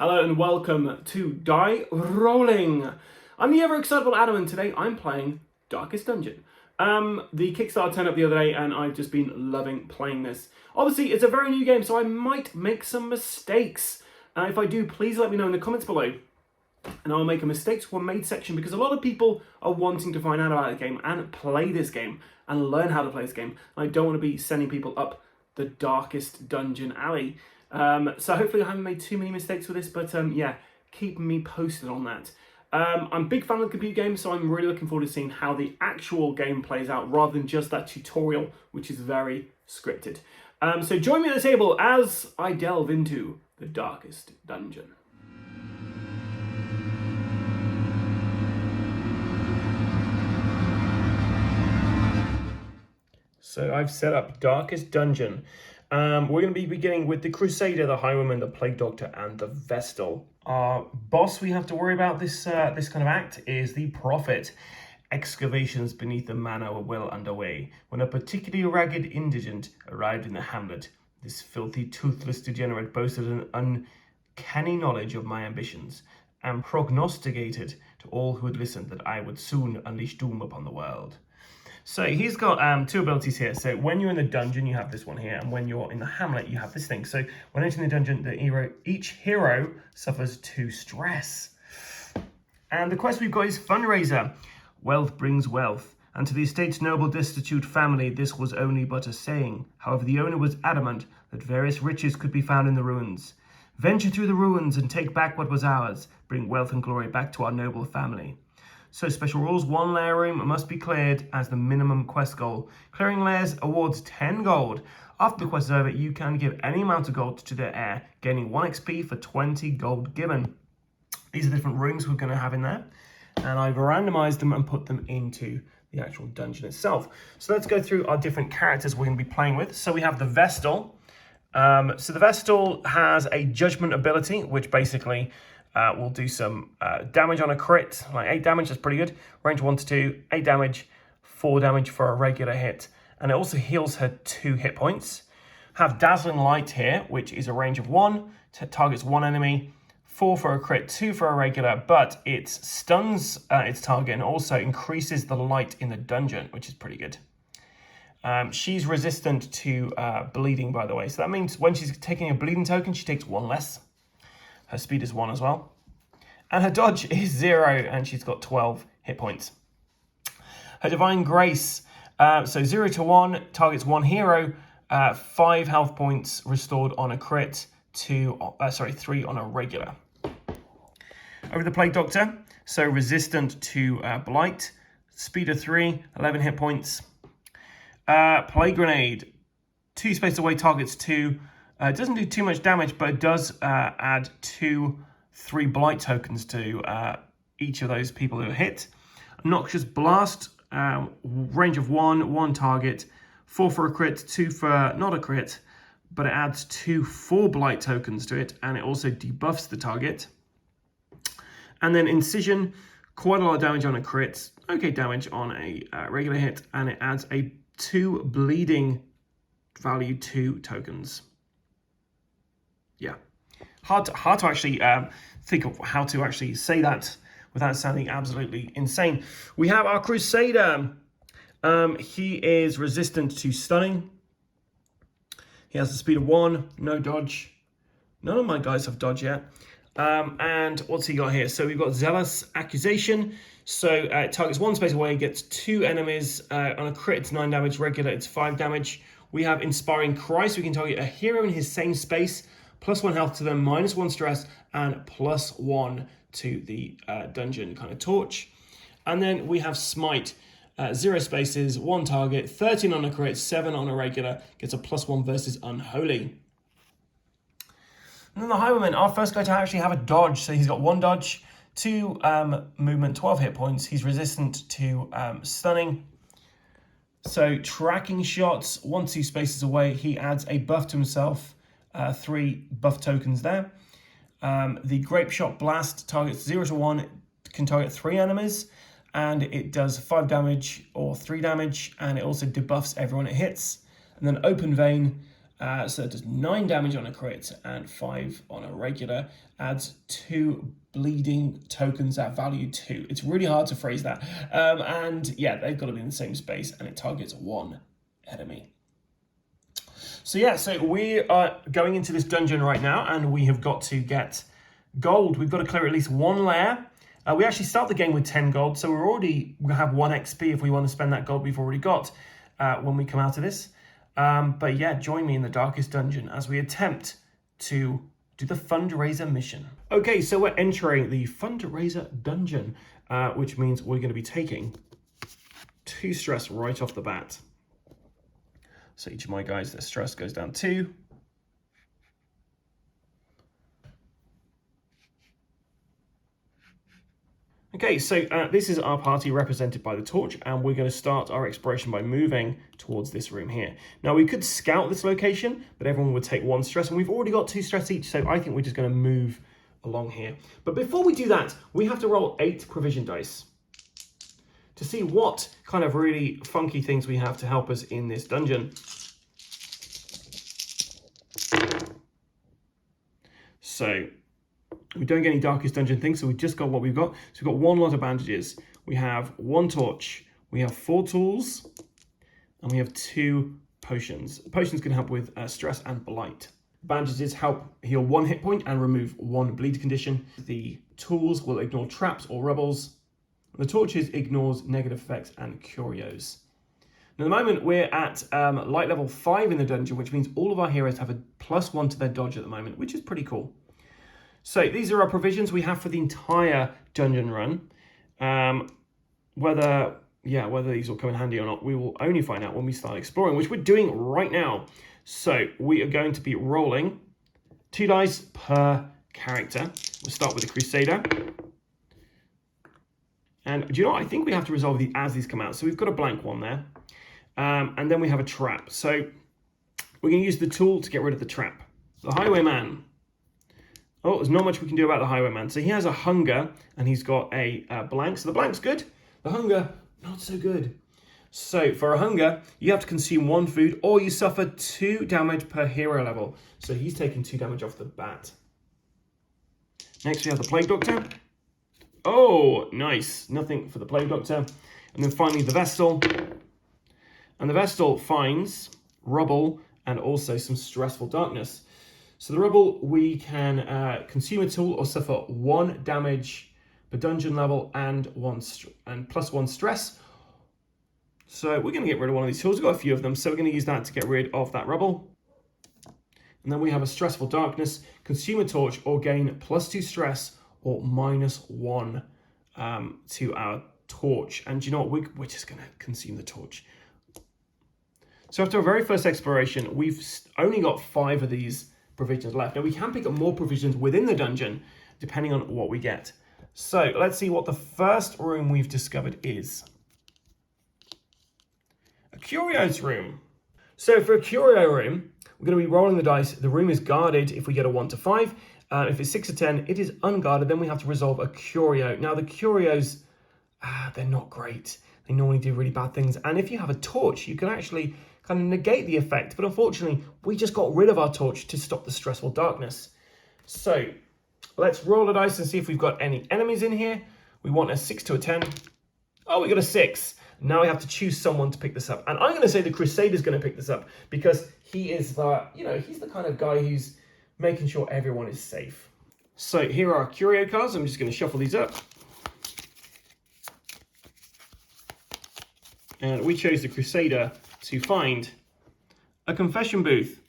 Hello and welcome to Die Rolling. I'm the ever-excitable Adam and today I'm playing Darkest Dungeon. The Kickstarter turned up the other day and I've just been loving playing this. Obviously, it's a very new game, so I might make some mistakes. If I do, please let me know in the comments below. And I'll make a mistakes were made section because a lot of people are wanting to find out about the game and play this game and learn how to play this game. I don't want to be sending people up the darkest dungeon alley. So hopefully I haven't made too many mistakes with this, but yeah, keep me posted on that. I'm a big fan of the computer game, so I'm really looking forward to seeing how the actual game plays out rather than just that tutorial, which is very scripted. So join me at the table as I delve into the Darkest Dungeon. So I've set up Darkest Dungeon. We're going to be beginning with the Crusader, the Highwayman, the Plague Doctor, and the Vestal. Our boss we have to worry about this kind of act is the Prophet. Excavations beneath the manor were well underway when a particularly ragged indigent arrived in the hamlet. This filthy, toothless degenerate boasted an uncanny knowledge of my ambitions and prognosticated to all who had listened that I would soon unleash doom upon the world. So he's got two abilities here. So when you're in the dungeon, you have this one here, and when you're in the hamlet, you have this thing. So when entering the dungeon, each hero suffers 2 stress. And the quest we've got is Fundraiser. Wealth brings wealth, and to the estate's noble destitute family, this was only but a saying. However, the owner was adamant that various riches could be found in the ruins. Venture through the ruins and take back what was ours. Bring wealth and glory back to our noble family. So special rules, 1 lair room must be cleared as the minimum quest goal. Clearing lairs awards 10 gold. After the quest is over, you can give any amount of gold to the heir, gaining 1 XP for 20 gold given. These are different rooms we're going to have in there. And I've randomized them and put them into the actual dungeon itself. So let's go through our different characters we're going to be playing with. So we have the Vestal. So the Vestal has a judgment ability, which basically we'll do some damage on a crit, like 8 damage, that's pretty good. Range 1 to 2, 8 damage, 4 damage for a regular hit. And it also heals her 2 hit points. Have Dazzling Light here, which is a range of 1, targets 1 enemy, 4 for a crit, 2 for a regular, but it stuns its target and also increases the light in the dungeon, which is pretty good. She's resistant to bleeding, by the way. So that means when she's taking a bleeding token, she takes 1 less. Her speed is 1 as well. And her dodge is 0, and she's got 12 hit points. Her Divine Grace, so 0 to 1, targets 1 hero, 5 health points restored on a crit, 3 on a regular. Over the Plague Doctor, so resistant to blight, speed of 3, 11 hit points. Plague Grenade, 2 space away, targets 2. It doesn't do too much damage, but it does add 3 blight tokens to each of those people who are hit. Noxious Blast, range of 1 target, 4 for a crit, 2 for not a crit, but it adds 4 blight tokens to it, and it also debuffs the target. And then Incision, quite a lot of damage on a crit, okay damage on a regular hit, and it adds a 2 bleeding value 2 tokens. Yeah, hard to actually think of how to actually say that without sounding absolutely insane. We have our Crusader. He is resistant to stunning. He has the speed of 1, no dodge. None of my guys have dodge yet. And what's he got here? So we've got Zealous Accusation. So it targets 1 space away, gets 2 enemies. On a crit, it's 9 damage. Regular, it's 5 damage. We have Inspiring Christ. We can target a hero in his same space. +1 health to them, -1 stress, and +1 to the dungeon kind of torch. And then we have Smite. 0 spaces, 1 target, 13 on a crit, 7 on a regular, gets a +1 versus Unholy. And then the Highwayman, our first guy to actually have a dodge. So he's got 1 dodge, 2 movement, 12 hit points. He's resistant to stunning. So tracking shots, 1, 2 spaces away, he adds a buff to himself. 3 buff tokens there. The Grape Shot Blast targets 0 to 1, can target 3 enemies, and it does 5 damage or 3 damage, and it also debuffs everyone it hits. And then Open Vein, So it does 9 damage on a crit and 5 on a regular. Adds 2 bleeding tokens at value 2. It's really hard to phrase that. And yeah, they've got to be in the same space, and it targets 1 enemy. So yeah, so we are going into this dungeon right now, and we have got to get gold. We've got to clear at least 1 layer. We actually start the game with 10 gold, so we have 1 XP if we want to spend that gold we've already got when we come out of this. But yeah, join me in the darkest dungeon as we attempt to do the Fundraiser mission. Okay, so we're entering the Fundraiser dungeon, which means we're going to be taking 2 stress right off the bat. So each of my guys, their stress goes down 2. Okay, so this is our party represented by the torch, and we're going to start our exploration by moving towards this room here. Now, we could scout this location, but everyone would take 1 stress, and we've already got 2 stress each, so I think we're just going to move along here. But before we do that, we have to roll 8 provision dice to see what kind of really funky things we have to help us in this dungeon. So we don't get any darkest dungeon things, so we've just got what we've got. So we've got 1 lot of bandages. We have 1 torch. We have 4 tools. And we have 2 potions. Potions can help with stress and blight. Bandages help heal 1 hit point and remove 1 bleed condition. The tools will ignore traps or rubbles. The torches ignores negative effects and curios. Now, at the moment, we're at light level 5 in the dungeon, which means all of our heroes have a +1 to their dodge at the moment, which is pretty cool. So these are our provisions we have for the entire dungeon run. Whether these will come in handy or not, we will only find out when we start exploring, which we're doing right now. So we are going to be rolling 2 dice per character. We'll start with the Crusader. And do you know what? I think we have to resolve these as these come out. So we've got a blank one there. And then we have a trap. So we're going to use the tool to get rid of the trap. The Highwayman. Oh, there's not much we can do about the Highwayman. So he has a hunger, and he's got a blank. So the blank's good. The hunger, not so good. So for a hunger, you have to consume 1 food, or you suffer 2 damage per hero level. So he's taking 2 damage off the bat. Next, we have the Plague Doctor. Oh, nice. Nothing for the Plague Doctor. And then finally, the Vestal. And the Vestal finds rubble and also some stressful darkness. So the rubble, we can consume a tool or suffer 1 damage per dungeon level and +1 stress. So we're going to get rid of one of these tools. We've got a few of them, so we're going to use that to get rid of that rubble. And then we have a stressful darkness, consume a torch or gain +2 stress or -1 to our torch. And you know what? We're just going to consume the torch. So after our very first exploration, we've only got 5 of these provisions left. Now we can pick up more provisions within the dungeon depending on what we get. So let's see what the first room we've discovered is. A curios room. So for a curio room, we're going to be rolling the dice. The room is guarded if we get a 1 to 5. If it's 6 to 10, it is unguarded. Then we have to resolve a curio. Now the curios, they're not great. They normally do really bad things. And if you have a torch, you can actually kind of negate the effect. But unfortunately, we just got rid of our torch to stop the stressful darkness. So let's roll the dice and see if we've got any enemies in here. We want a 6 to a 10. Oh, we got a 6. Now we have to choose someone to pick this up. And I'm going to say the Crusader's going to pick this up because he is he's the kind of guy who's making sure everyone is safe. So here are our curio cards. I'm just going to shuffle these up. And we chose the Crusader to find a confession booth.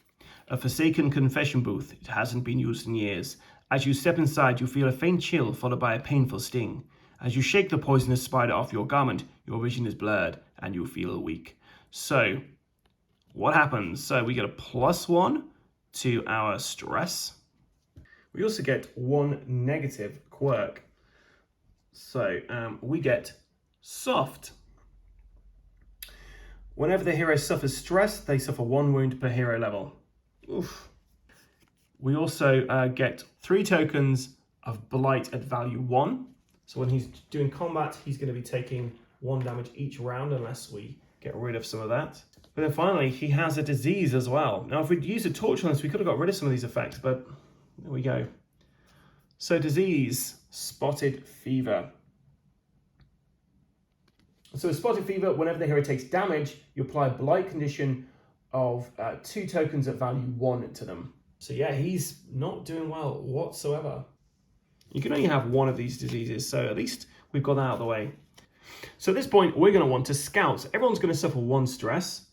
A forsaken confession booth. It hasn't been used in years. As you step inside, you feel a faint chill followed by a painful sting. As you shake the poisonous spider off your garment, your vision is blurred and you feel weak. So, what happens? So we get a +1 to our stress. We also get 1 negative quirk. So we get soft. Whenever the hero suffers stress, they suffer 1 wound per hero level. Oof. We also get 3 tokens of blight at value 1. So when he's doing combat, he's going to be taking 1 damage each round unless we get rid of some of that. But then finally, he has a disease as well. Now, if we'd used a torch on this, we could have got rid of some of these effects, but there we go. So disease, spotted fever. So with spotted fever, whenever the hero takes damage, you apply a blight condition of 2 tokens at value 1 to them. So yeah, he's not doing well whatsoever. You can only have one of these diseases, so at least we've got that out of the way. So at this point, we're going to want to scout. Everyone's going to suffer 1 stress,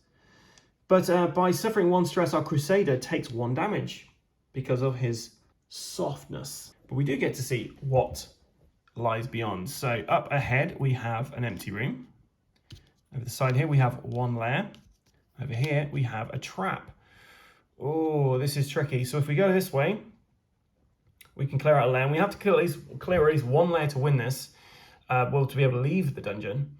but by suffering 1 stress, our Crusader takes 1 damage because of his softness. But we do get to see what lies beyond. So up ahead, we have an empty room. Over the side here, we have 1 lair. Over here, we have a trap. Oh, this is tricky. So if we go this way, we can clear out a lair. And we have to clear at least 1 lair to win this, well, to be able to leave the dungeon.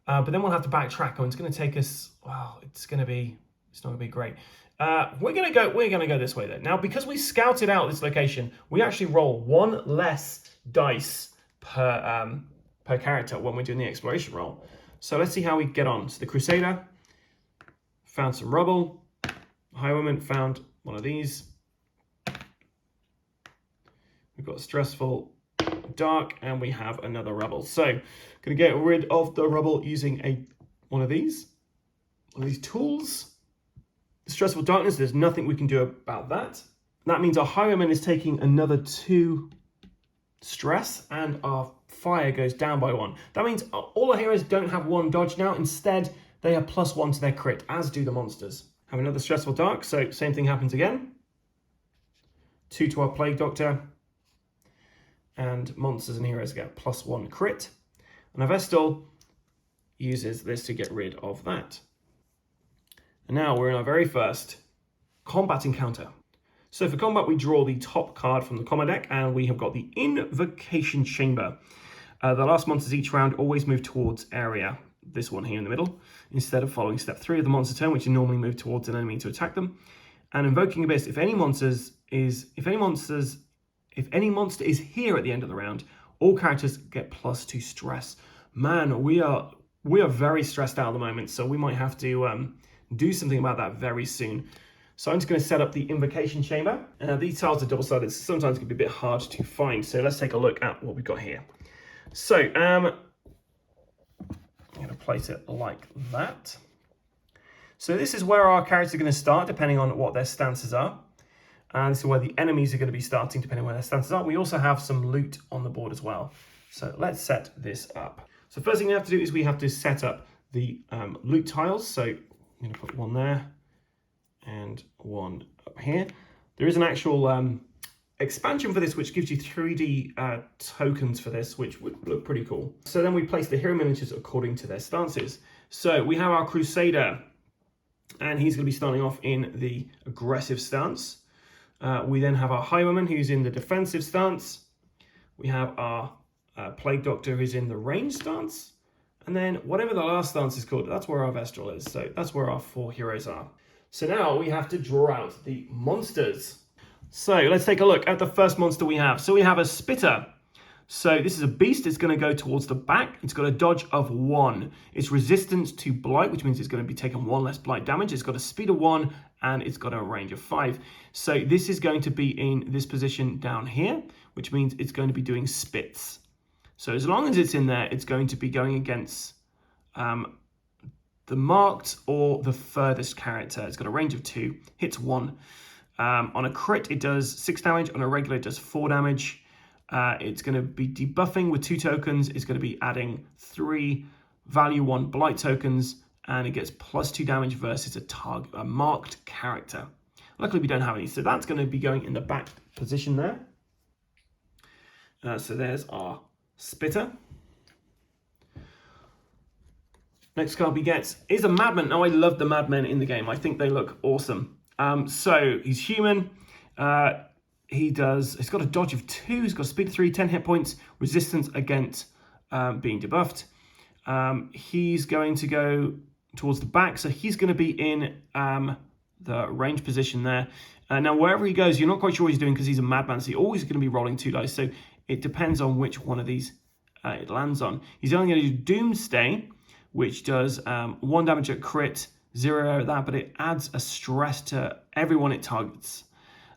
But then we'll have to backtrack, and it's going to take us, well, it's not going to be great. We're going to go this way then. Now, because we scouted out this location, we actually roll 1 less dice per character when we're doing the exploration roll. So let's see how we get on. So the Crusader found some rubble. Highwayman found one of these. We've got stressful, dark, and we have another rubble. So going to get rid of the rubble using one of these tools. Stressful darkness, there's nothing we can do about that. That means our highwayman is taking another 2 stress, and our fire goes down by 1. That means all our heroes don't have 1 dodge now. Instead, they have +1 to their crit, as do the monsters. Have another stressful dark, so same thing happens again. 2 to our plague doctor, and monsters and heroes get +1 crit. And our Vestal uses this to get rid of that. And now we're in our very first combat encounter. So for combat, we draw the top card from the combat deck, and we have got the Invocation Chamber. The last monsters each round always move towards area, this one here in the middle, instead of following step 3 of the monster turn, which you normally move towards an enemy to attack them. And invoking Abyss, if any monster is here at the end of the round, all characters get +2 stress. Man, we are very stressed out at the moment, so we might have to do something about that very soon. So I'm just going to set up the Invocation Chamber. These tiles are double-sided, so sometimes it can be a bit hard to find. So let's take a look at what we've got here. So I'm going to place it like that. So this is where our characters are going to start, depending on what their stances are. And this is where the enemies are going to be starting, depending on where their stances are. We also have some loot on the board as well. So let's set this up. So first thing we have to do is we have to set up the loot tiles. So I'm going to put 1 there and 1 up here. There is an actual expansion for this, which gives you 3D tokens for this, which would look pretty cool. So then we place the hero miniatures according to their stances. So we have our Crusader, and he's going to be starting off in the aggressive stance. We then have our Highwayman, who's in the defensive stance. We have our Plague Doctor, who's in the range stance. And then whatever the last stance is called, that's where our Vestal is. So that's where our 4 heroes are. So now we have to draw out the monsters. So let's take a look at the first monster we have. So we have a Spitter. So this is a beast. It's going to go towards the back. It's got a dodge of 1. It's resistant to blight, which means it's going to be taking 1 less blight damage. It's got a speed of 1, and it's got a range of 5. So this is going to be in this position down here, which means it's going to be doing spits. So as long as it's in there, it's going to be going against the marked or the furthest character. It's got a range of 2, hits 1. On a crit, it does 6 damage. On a regular, it does 4 damage. It's going to be debuffing with 2 tokens. It's going to be adding 3 value 1 blight tokens, and it gets +2 damage versus a marked character. Luckily, we don't have any, so that's going to be going in the back position there. So there's our Spitter. Next card we get is a Madman. Now, I love the Madmen in the game. I think they look awesome. So he's human. He's got a dodge of 2. He's got speed of 3, 10 hit points, resistance against being debuffed. He's going to go towards the back, so he's going to be in the range position there. Now, wherever he goes, you're not quite sure what he's doing because he's a Madman, so he's always going to be rolling 2 dice. So it depends on which one of these it lands on. He's only going to do Doomsday, which does 1 damage at crit 0 that, but it adds a stress to everyone it targets.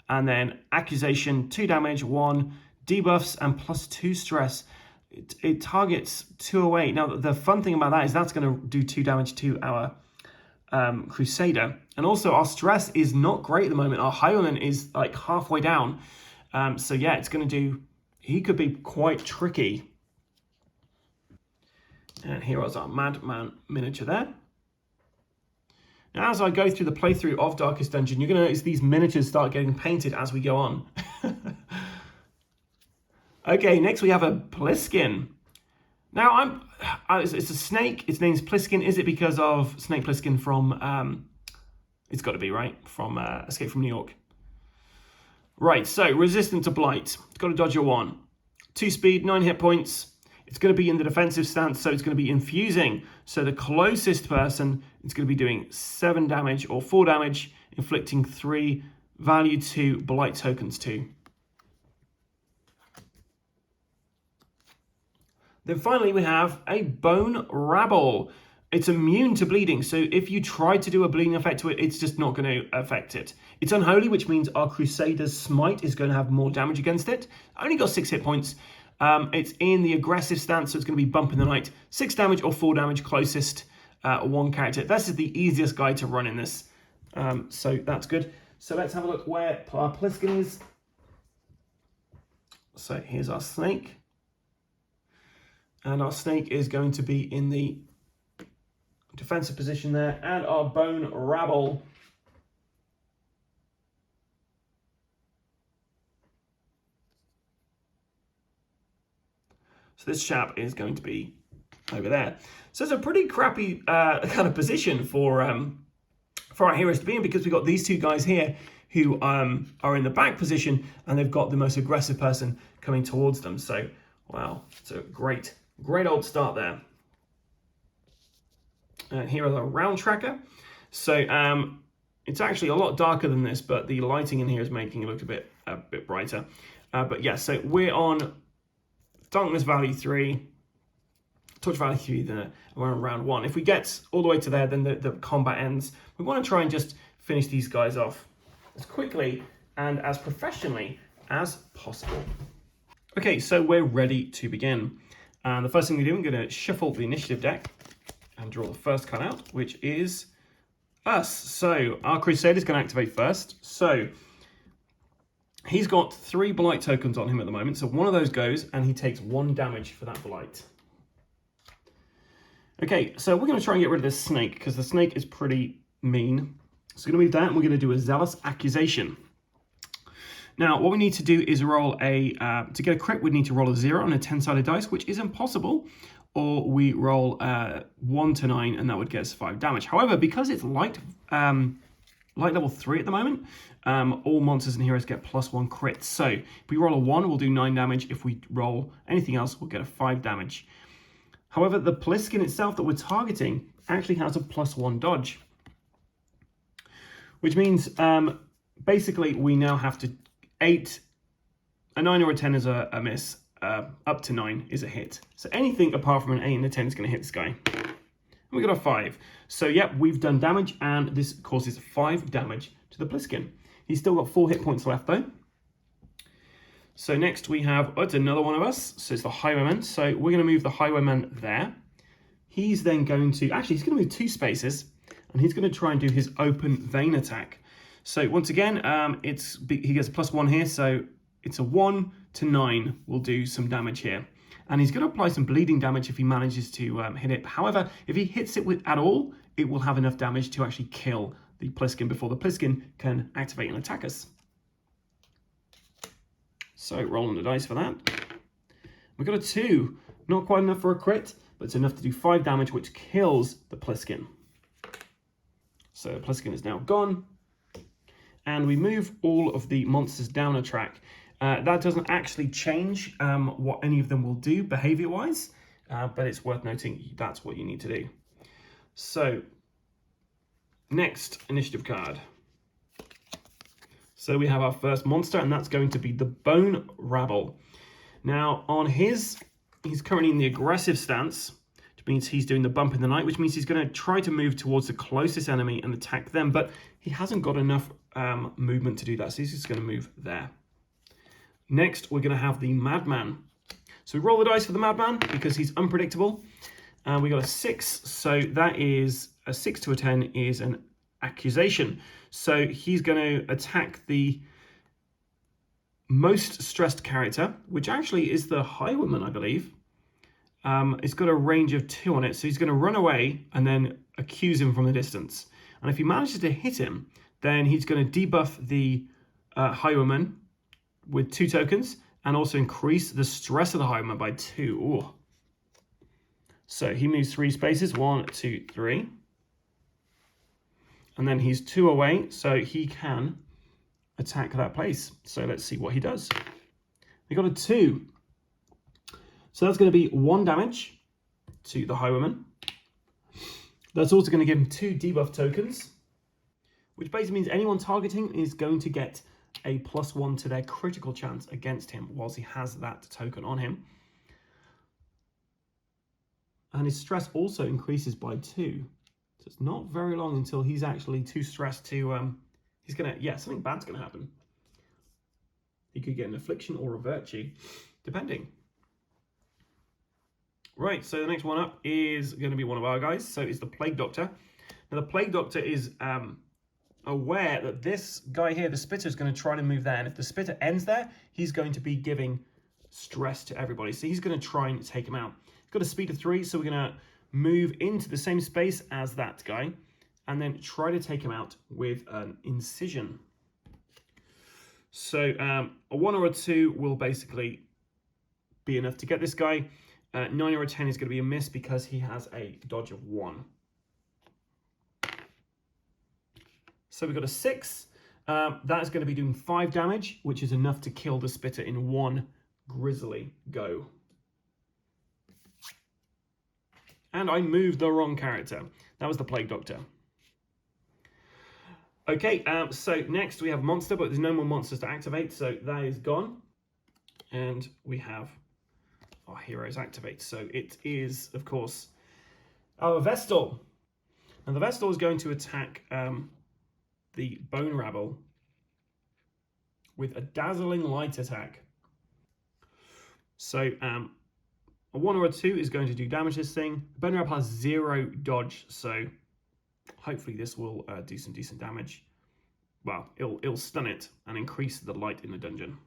And then accusation, 2 damage, 1 debuffs, and +2 stress. It targets 208. Now, the fun thing about that is that's going to do 2 damage to our Crusader. And also, our stress is not great at the moment. Our Highwayman is like halfway down. So yeah, it's going to do... He could be quite tricky. And here is our Madman miniature there. Now, as I go through the playthrough of Darkest Dungeon, you're going to notice these miniatures start getting painted as we go on. Okay, next we have a Pliskin. Now, it's a snake. Its name's Pliskin. Is it because of Snake Plissken from... it's got to be, right? From Escape from New York. Right, so resistant to Blight. It's got to dodge your 1. 2 speed, 9 hit points. It's going to be in the defensive stance, so it's going to be infusing. So the closest person is going to be doing 7 damage or 4 damage, inflicting 3 value 2 Blight tokens too. Then finally we have a Bone Rabble. It's immune to bleeding, so if you try to do a bleeding effect to it, it's just not going to affect it. It's unholy, which means our Crusader's Smite is going to have more damage against it. Only got 6 hit points. It's in the aggressive stance, so it's going to be Bump in the Night. 6 damage or 4 damage closest, 1 character. This is the easiest guy to run in this, so that's good. So let's have a look where our Pliskin is. So here's our snake. And our snake is going to be in the defensive position there. And our Bone Rabble. So this chap is going to be over there. So it's a pretty crappy kind of position for our heroes to be in, because we've got these 2 guys here who are in the back position, and they've got the most aggressive person coming towards them. So, wow, it's a great old start there. Here is a round tracker. So it's actually a lot darker than this, but the lighting in here is making it look a bit brighter. But yeah, so we're on Darkness Value 3, Torch Value 3, then we're on round 1. If we get all the way to there, then the combat ends. We want to try and just finish these guys off as quickly and as professionally as possible. Okay, so we're ready to begin. And the first thing we do, I'm going to shuffle the initiative deck and draw the first card out, which is us. So our Crusader is going to activate first. So he's got 3 Blight tokens on him at the moment. So one of those goes, and he takes 1 damage for that Blight. Okay, so we're going to try and get rid of this snake, because the snake is pretty mean. So we're going to move that, and we're going to do a Zealous Accusation. Now, what we need to do is roll to get a crit, we need to roll a 0 on a 10-sided dice, which is impossible. Or we roll 1 to 9, and that would get us 5 damage. However, because it's light level 3 at the moment, all monsters and heroes get +1 crit. So if we roll a 1, we'll do 9 damage. If we roll anything else, we'll get a 5 damage. However, the Pliskin itself that we're targeting actually has a +1 dodge. Which means, basically, we now have to 8, a 9 or a 10 is a miss, up to 9 is a hit. So anything apart from an 8 and a 10 is going to hit this guy. And we got a 5. So yep, we've done damage, and this causes 5 damage to the Pliskin. He's still got 4 hit points left though. So next we have, it's another one of us, so it's the Highwayman. So we're going to move the Highwayman there. He's then going to, actually he's going to move 2 spaces, and he's going to try and do his open vein attack. So once again, he gets a +1 here, so it's a 1 to 9 will do some damage here. And he's going to apply some bleeding damage if he manages to hit it. However, if he hits it at all, it will have enough damage to actually kill the Pliskin before the Pliskin can activate and attack us. So rolling the dice for that. We've got a 2. Not quite enough for a crit, but it's enough to do 5 damage, which kills the Pliskin. So the Pliskin is now gone. And we move all of the monsters down a track. That doesn't actually change what any of them will do behavior-wise, but it's worth noting that's what you need to do. So, next initiative card. So we have our first monster, and that's going to be the Bone Rabble. Now, on he's currently in the aggressive stance, which means he's doing the bump in the night, which means he's going to try to move towards the closest enemy and attack them, but he hasn't got enough movement to do that, so he's just going to move there. Next, we're going to have the Madman. So we roll the dice for the Madman because he's unpredictable. We got a 6, so that is a 6 to a 10 is an accusation. So he's going to attack the most stressed character, which actually is the Highwayman, I believe. It's got a range of 2 on it, so he's going to run away and then accuse him from the distance. And if he manages to hit him, then he's going to debuff the Highwayman with 2 tokens and also increase the stress of the Highwayman by 2. Ooh. So he moves 3 spaces, 1, 2, 3. And then he's 2 away, so he can attack that place. So let's see what he does. We got a 2. So that's going to be 1 damage to the Highwayman. That's also going to give him 2 debuff tokens, which basically means anyone targeting is going to get a +1 to their critical chance against him whilst he has that token on him. And his stress also increases by 2. So it's not very long until he's actually too stressed to, he's going to, yeah, something bad's going to happen. He could get an affliction or a virtue, depending. Right, so the next one up is going to be one of our guys. So it's the Plague Doctor. Now the Plague Doctor is aware that this guy here, the Spitter, is going to try to move there. And if the Spitter ends there, he's going to be giving stress to everybody. So he's going to try and take him out. He's got a speed of 3, so we're going to move into the same space as that guy and then try to take him out with an incision. So a 1 or a 2 will basically be enough to get this guy. 9 or a 10 is going to be a miss because he has a dodge of 1. So we've got a 6. That is going to be doing 5 damage, which is enough to kill the Spitter in 1 grisly go. And I moved the wrong character. That was the Plague Doctor. Okay, so next we have Monster, but there's no more monsters to activate, so that is gone. And we have our heroes activate. So it is, of course, our Vestal. And the Vestal is going to attack the Bone Rabble with a dazzling light attack. So a 1 or a 2 is going to do damage this thing. The Bone Rabble has 0 dodge, so hopefully this will do some decent damage. Well, it'll stun it and increase the light in the dungeon.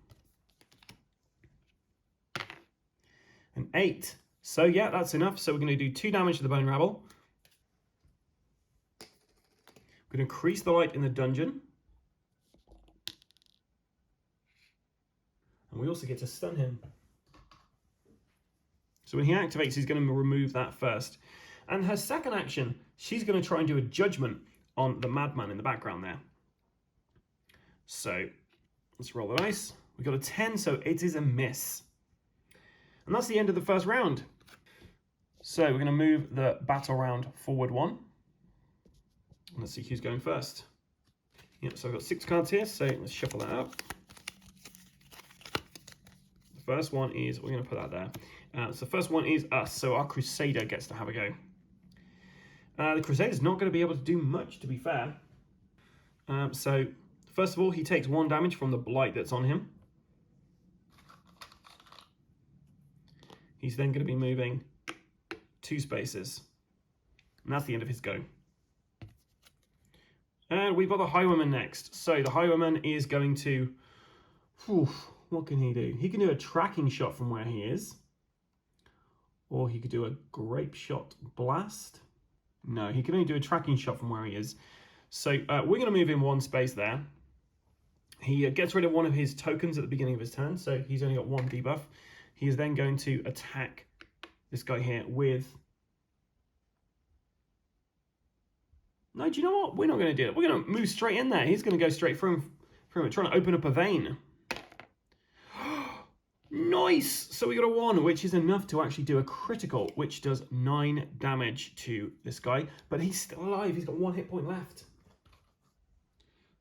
An 8. So yeah, that's enough. So we're going to do 2 damage to the Bone Rabble. We're going to increase the light in the dungeon. And we also get to stun him. So when he activates, he's going to remove that first. And her second action, she's going to try and do a judgment on the Madman in the background there. So let's roll the dice. We got a 10, so it is a miss. And that's the end of the first round. So we're going to move the battle round forward 1. Let's see who's going first. Yep, so I've got 6 cards here, so let's shuffle that up. The first one is, we're going to put that there. So the first one is us, so our Crusader gets to have a go. The Crusader's not going to be able to do much, to be fair. So first of all, he takes 1 damage from the blight that's on him. He's then going to be moving 2 spaces. And that's the end of his go. And we've got the Highwayman next. So the Highwayman is going to... what can he do? He can do a tracking shot from where he is. Or he could do a grape shot blast. No, he can only do a tracking shot from where he is. So we're going to move in 1 space there. He gets rid of 1 of his tokens at the beginning of his turn. So he's only got 1 debuff. He is then going to attack this guy here with... No, do you know what? We're not going to do it. We're going to move straight in there. He's going to go straight through him, trying to open up a vein. Nice! So we got a 1, which is enough to actually do a critical, which does 9 damage to this guy. But he's still alive. He's got 1 hit point left.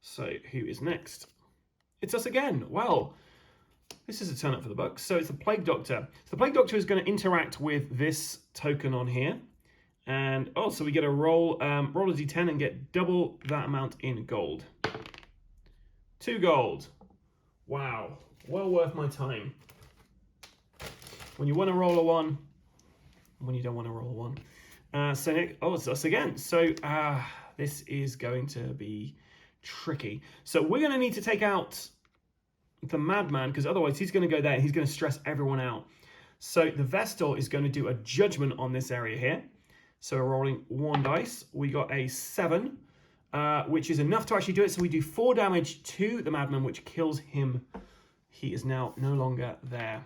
So who is next? It's us again. Well, This is a turn up for the bucks. So it's the Plague Doctor. So the Plague Doctor is going to interact with this token on here. And also we get a roll a d10 and get double that amount in gold. 2 gold. Wow. Well worth my time. When you want to roll a 1, when you don't want to roll a 1. So Nick, it's us again. So this is going to be tricky. So we're going to need to take out the Madman, because otherwise he's going to go there and he's going to stress everyone out. So the Vestal is going to do a judgment on this area here. So we're rolling 1 dice. We got a 7, which is enough to actually do it. So we do 4 damage to the Madman, which kills him. He is now no longer there.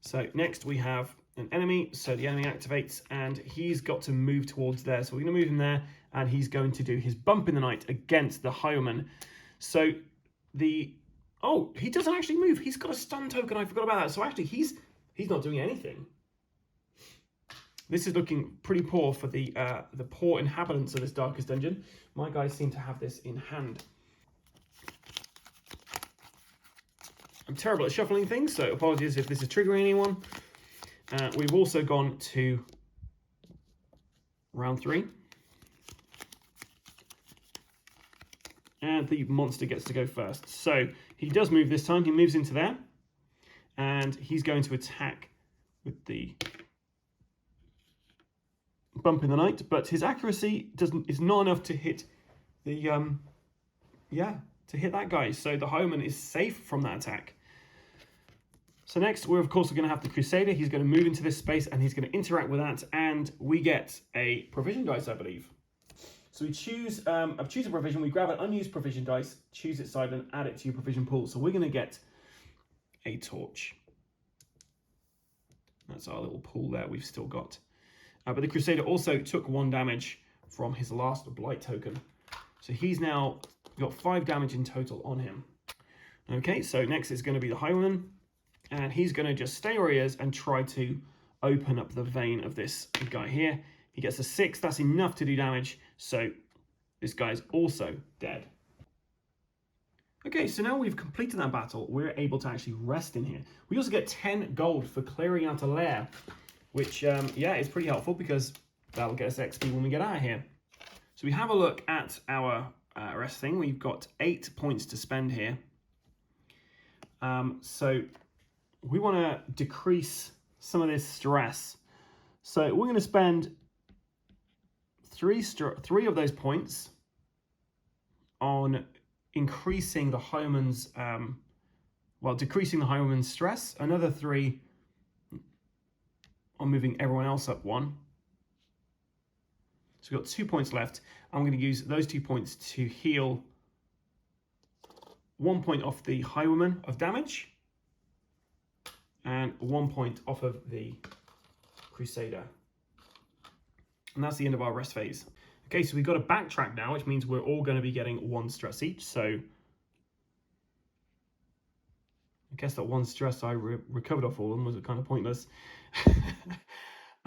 So next we have an enemy. So the enemy activates and he's got to move towards there. So we're going to move him there and he's going to do his bump in the night against the Highwayman. So oh, he doesn't actually move. He's got a stun token. I forgot about that. So actually he's not doing anything. This is looking pretty poor for the poor inhabitants of this Darkest Dungeon. My guys seem to have this in hand. I'm terrible at shuffling things, so apologies if this is triggering anyone. We've also gone to round 3. And the monster gets to go first. So he does move this time. He moves into there. And he's going to attack with the bump in the night, but his accuracy is not enough to hit the to hit that guy. So the Highwayman is safe from that attack. So next we're of course going to have the Crusader. He's going to move into this space and he's going to interact with that, and we get a provision dice, I believe. So we choose a provision. We grab an unused provision dice, choose its side, and add it to your provision pool. So we're going to get a torch. That's our little pool there we've still got. But the Crusader also took 1 damage from his last Blight token. So he's now got 5 damage in total on him. Okay, so next is going to be the Highwayman. And he's going to just stay where he is and try to open up the vein of this guy here. He gets a 6. That's enough to do damage. So this guy's also dead. Okay, so now we've completed that battle, we're able to actually rest in here. We also get 10 gold for clearing out a lair, which, is pretty helpful because that'll get us XP when we get out of here. So we have a look at our rest thing. We've got 8 points to spend here. So we want to decrease some of this stress. So we're going to spend 3 of those points on increasing the Highwayman's, decreasing the Highwayman's stress. Another 3 on moving everyone else up 1. So we've got 2 points left. I'm going to use those 2 points to heal 1 point off the Highwayman of damage and 1 point off of the Crusader. And that's the end of our rest phase. Okay, so we've got a backtrack now, which means we're all going to be getting 1 stress each. So I guess that 1 stress I recovered off all of them was kind of pointless.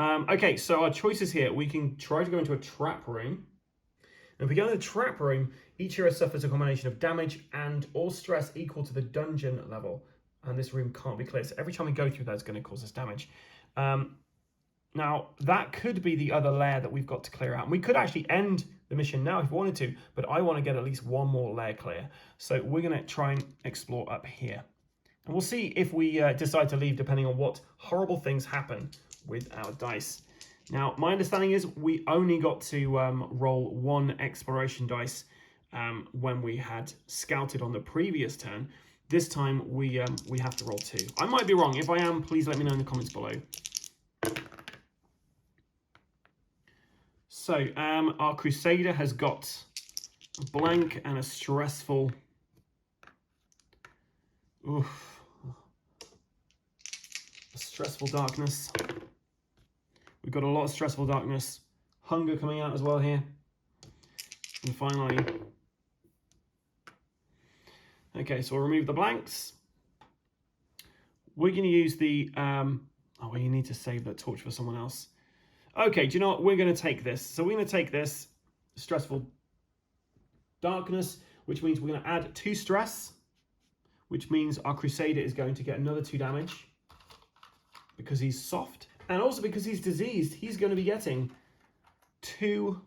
Okay, so our choices here. We can try to go into a trap room. And if we go in the trap room, each hero suffers a combination of damage and or stress equal to the dungeon level. And this room can't be cleared. So every time we go through that, it's going to cause us damage. Now, that could be the other layer that we've got to clear out. And we could actually end the mission now if we wanted to, but I want to get at least 1 more layer clear. So we're going to try and explore up here. And we'll see if we decide to leave depending on what horrible things happen with our dice. Now, my understanding is we only got to roll 1 exploration dice when we had scouted on the previous turn. This time we have to roll 2. I might be wrong. If I am, please let me know in the comments below. So our Crusader has got a blank and a stressful. Oof. A stressful darkness. We've got a lot of stressful darkness. Hunger coming out as well here. And finally. Okay, so we'll remove the blanks. We're going to use the. You need to save that torch for someone else. Okay, do you know what? We're going to take this. So we're going to take this stressful darkness, which means we're going to add 2 stress. which means our Crusader is going to get another 2 damage because he's soft. And also because he's diseased, he's going to be getting 2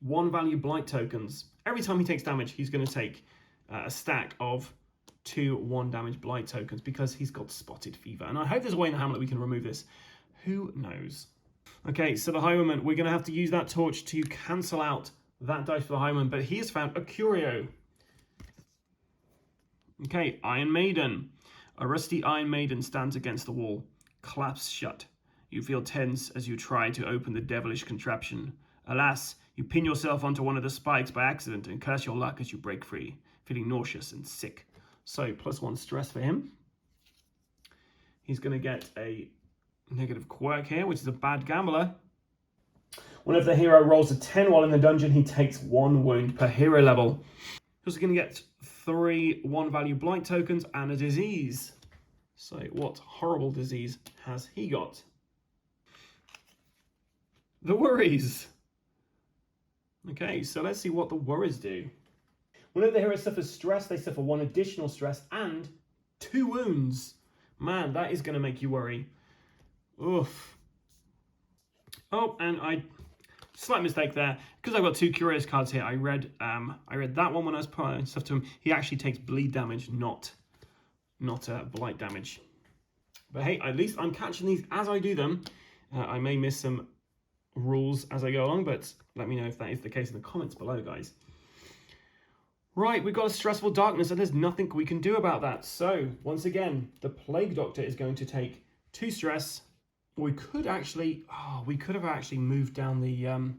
1-value blight tokens. Every time he takes damage, he's going to take a stack of 2 1-damage blight tokens because he's got spotted fever. And I hope there's a way in the Hamlet we can remove this. Who knows? Okay, so the Highwayman, we're going to have to use that torch to cancel out that dice for the Highwayman, but he has found a curio. Okay, Iron Maiden. A rusty Iron Maiden stands against the wall, claps shut. You feel tense as you try to open the devilish contraption. Alas, you pin yourself onto one of the spikes by accident and curse your luck as you break free, feeling nauseous and sick. So, +1 stress for him. He's going to get a negative quirk here, which is a bad gambler. Whenever the hero rolls a 10 while in the dungeon, he takes 1 wound per hero level. He's also going to get 3 1-value blight tokens and a disease. So what horrible disease has he got? The worries. Okay, so let's see what the worries do. Whenever the hero suffers stress, they suffer 1 additional stress and 2 wounds. Man, that is going to make you worry. Oof. Oh, and slight mistake there. Because I've got 2 curious cards here, I read that one when I was putting stuff to him. He actually takes bleed damage, not blight damage. But hey, at least I'm catching these as I do them. I may miss some rules as I go along, but let me know if that is the case in the comments below, guys. Right, we've got a stressful darkness, and there's nothing we can do about that. So, once again, the Plague Doctor is going to take 2 stress. We could have actually moved down the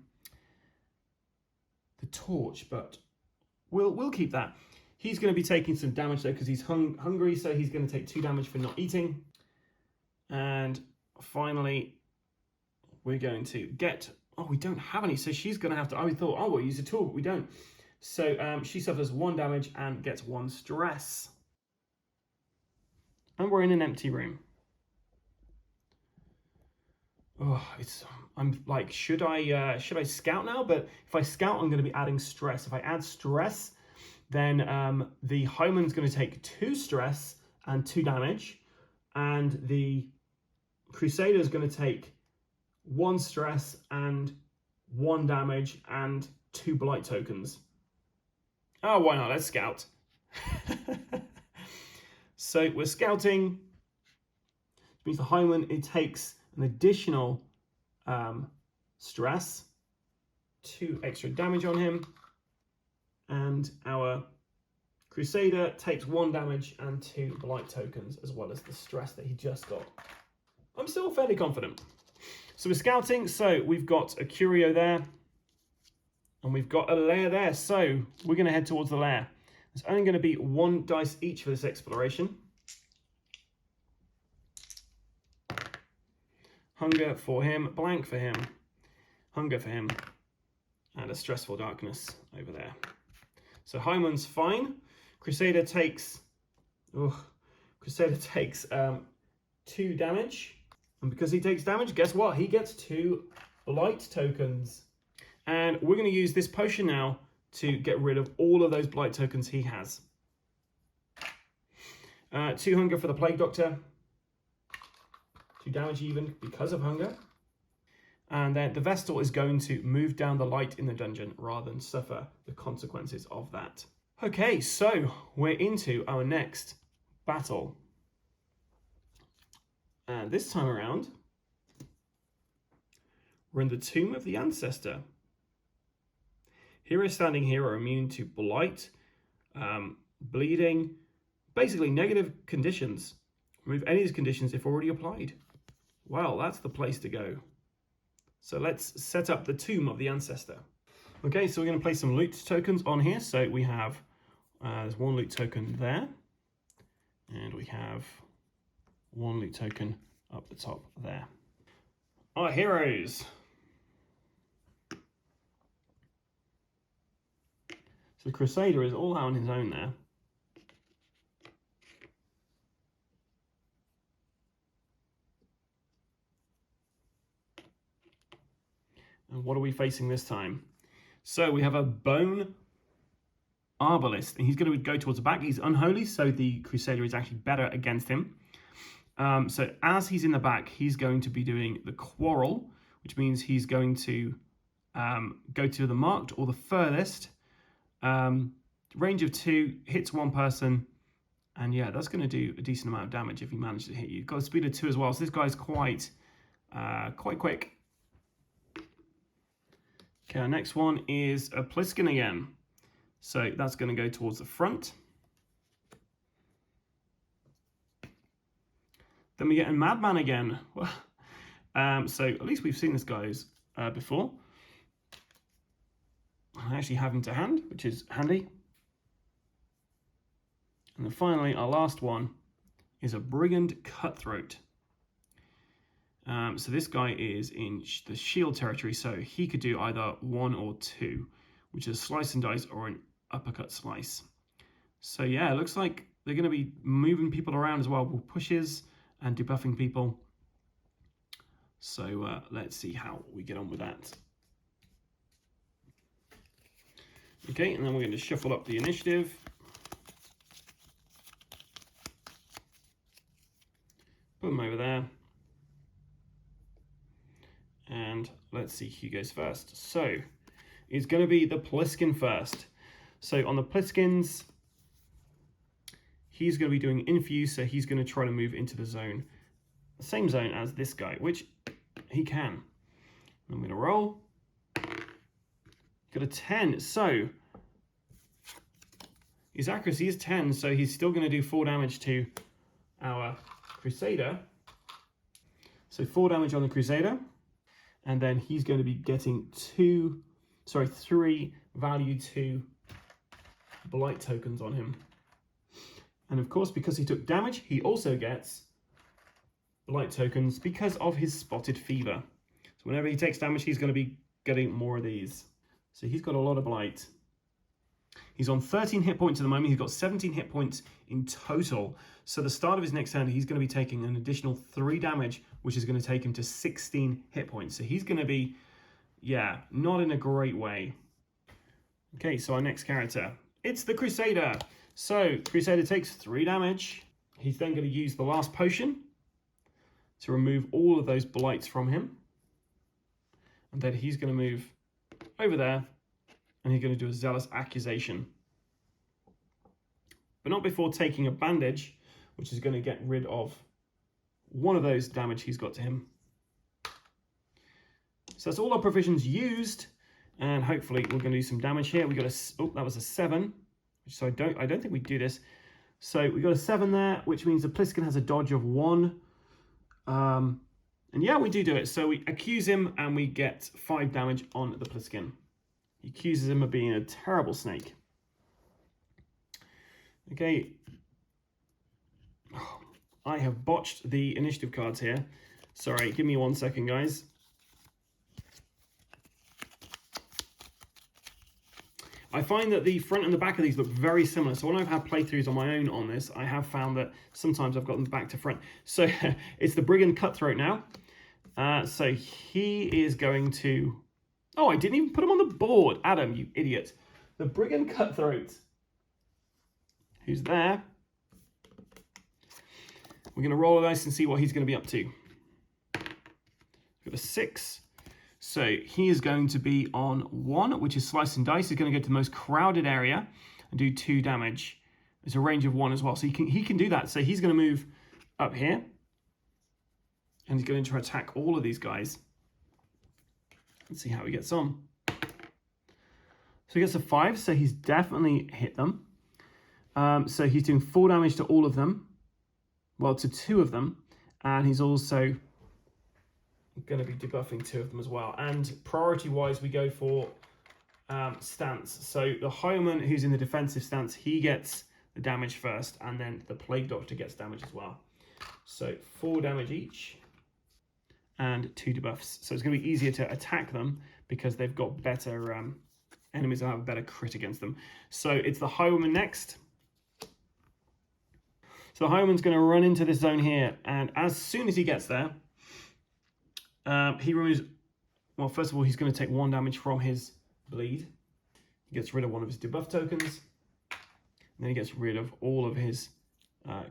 torch, but we'll keep that. He's going to be taking some damage though because he's hungry, so he's going to take 2 damage for not eating. And finally, we're going to get. Oh, we don't have any, so she's going to have to. I thought, oh, we'll use a tool, but we don't. So she suffers 1 damage and gets 1 stress. And we're in an empty room. Oh, I'm like, should I scout now? But if I scout, I'm going to be adding stress. If I add stress, then the Highwayman's going to take 2 stress and 2 damage, and the Crusader is going to take 1 stress and 1 damage and 2 blight tokens. Oh, why not? Let's scout. So we're scouting, which means the Highwayman, it takes an additional stress, 2 extra damage on him, and our Crusader takes 1 damage and 2 blight tokens, as well as the stress that he just got. I'm still fairly confident. So we're scouting, so we've got a curio there, and we've got a lair there, so we're going to head towards the lair. There's only going to be 1 dice each for this exploration. Hunger for him, blank for him, hunger for him, and a stressful darkness over there. So Highwayman's fine. Crusader takes 2 damage. And because he takes damage, guess what? He gets 2 blight tokens. And we're going to use this potion now to get rid of all of those blight tokens he has. 2 hunger for the Plague Doctor. 2 damage even because of hunger. And then the Vestal is going to move down the light in the dungeon rather than suffer the consequences of that. Okay, so we're into our next battle. And this time around, we're in the Tomb of the Ancestor. Heroes standing here are immune to blight, bleeding, basically negative conditions. Remove any of these conditions if already applied. Well, that's the place to go. So let's set up the Tomb of the Ancestor. Okay, so we're going to place some loot tokens on here. So we have, there's 1 loot token there. And we have 1 loot token up the top there. Our heroes. So the Crusader is all out on his own there. And what are we facing this time? So we have a bone Arbalist, and he's going to go towards the back. He's unholy, so the Crusader is actually better against him. So as he's in the back, he's going to be doing the Quarrel, which means he's going to go to the marked or the furthest. Range of 2, hits one person, and yeah, that's going to do a decent amount of damage if he manages to hit you. You've got a speed of 2 as well, so this guy's quite quick. Okay, our next one is a Pliskin again. So that's going to go towards the front. Then we get a Madman again. So at least we've seen this guy's before. I actually have him to hand, which is handy. And then finally, our last one is a Brigand Cutthroat. So this guy is in the shield territory, so he could do either 1 or 2, which is a slice and dice or an uppercut slice. So yeah, it looks like they're going to be moving people around as well with pushes and debuffing people. So let's see how we get on with that. Okay, and then we're going to shuffle up the initiative. Put them over there. And let's see who goes first. So it's going to be the Pliskin first. So on the Pliskins, he's going to be doing infuse, so he's going to try to move into the zone. The same zone as this guy, which he can. I'm going to roll. Got a 10. So his accuracy is 10, so he's still going to do 4 damage to our Crusader. So 4 damage on the Crusader. And then he's going to be getting 3 value 2 blight tokens on him. And of course, because he took damage, he also gets blight tokens because of his spotted fever. So whenever he takes damage, he's going to be getting more of these. So he's got a lot of blight. He's on 13 hit points at the moment. He's got 17 hit points in total. So the start of his next turn, he's going to be taking an additional 3 damage, which is going to take him to 16 hit points. So he's going to be, yeah, not in a great way. Okay, so our next character, it's the Crusader. So Crusader takes 3 damage. He's then going to use the last potion to remove all of those blights from him. And then he's going to move over there, and he's going to do a Zealous Accusation. But not before taking a bandage, which is going to get rid of one of those damage he's got to him. So that's all our provisions used, and hopefully we're going to do some damage here. We got that was a 7, so I don't think we do this. So we got a 7 there, which means the Pliskin has a dodge of 1. And yeah, we do it. So we accuse him, and we get 5 damage on the Pliskin. He accuses him of being a terrible snake. Okay. I have botched the initiative cards here. Sorry, give me 1 second, guys. I find that the front and the back of these look very similar. So when I've had playthroughs on my own on this, I have found that sometimes I've got them back to front. So it's the Brigand Cutthroat now. So he is going to... Oh, I didn't even put him on the board. Adam, you idiot. The Brigand Cutthroat. Who's there? We're going to roll a dice and see what he's going to be up to. We've got a 6. So he is going to be on 1, which is Slice and Dice. He's going to go to the most crowded area and do 2 damage. It's a range of 1 as well. So he can do that. So he's going to move up here. And he's going to try to attack all of these guys. Let's see how he gets on. So he gets a 5, so he's definitely hit them. So he's doing 4 damage to all of them. Well, to 2 of them. And he's also going to be debuffing 2 of them as well. And priority-wise, we go for stance. So the Highwayman, who's in the defensive stance, he gets the damage first. And then the Plague Doctor gets damage as well. So 4 damage each. And 2 debuffs. So it's going to be easier to attack them because they've got better enemies that have a better crit against them. So it's the Highwayman next. So the Highwayman's going to run into this zone here, and as soon as he gets there, he removes... Well, first of all, he's going to take 1 damage from his bleed. He gets rid of one of his debuff tokens. then he gets rid of all of his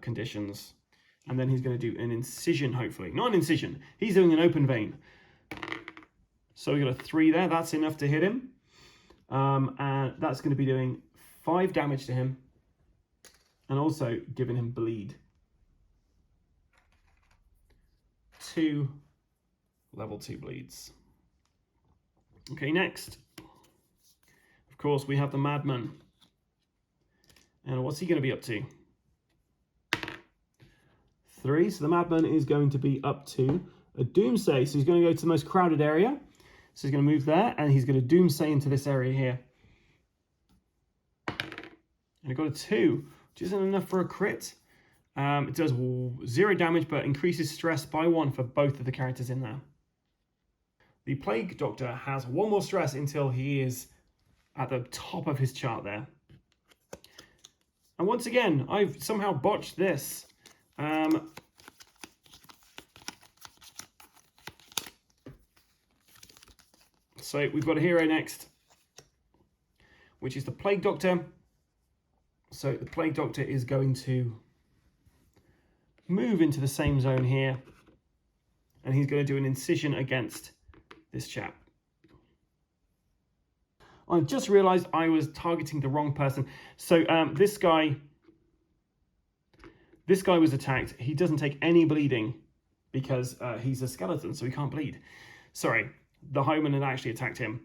conditions. And then he's going to do an incision, hopefully. Not an incision. He's doing an open vein. So we got a 3 there. That's enough to hit him. And that's going to be doing 5 damage to him. And also giving him bleed. 2 level 2 bleeds. Okay, next. Of course, we have the Madman. And what's he going to be up to? 3. So the Madman is going to be up to a Doomsday. So he's going to go to the most crowded area. So he's going to move there, and he's going to Doomsday into this area here. And I got a 2, which isn't enough for a crit. It does 0 damage, but increases stress by 1 for both of the characters in there. The Plague Doctor has 1 more stress until he is at the top of his chart there. And once again, I've somehow botched this. So we've got a hero next, which is the Plague Doctor. So the Plague Doctor is going to move into the same zone here, and he's going to do an incision against this chap. I just realized I was targeting the wrong person. So this guy was attacked. He doesn't take any bleeding because he's a skeleton, so he can't bleed. Sorry, the Highwayman had actually attacked him.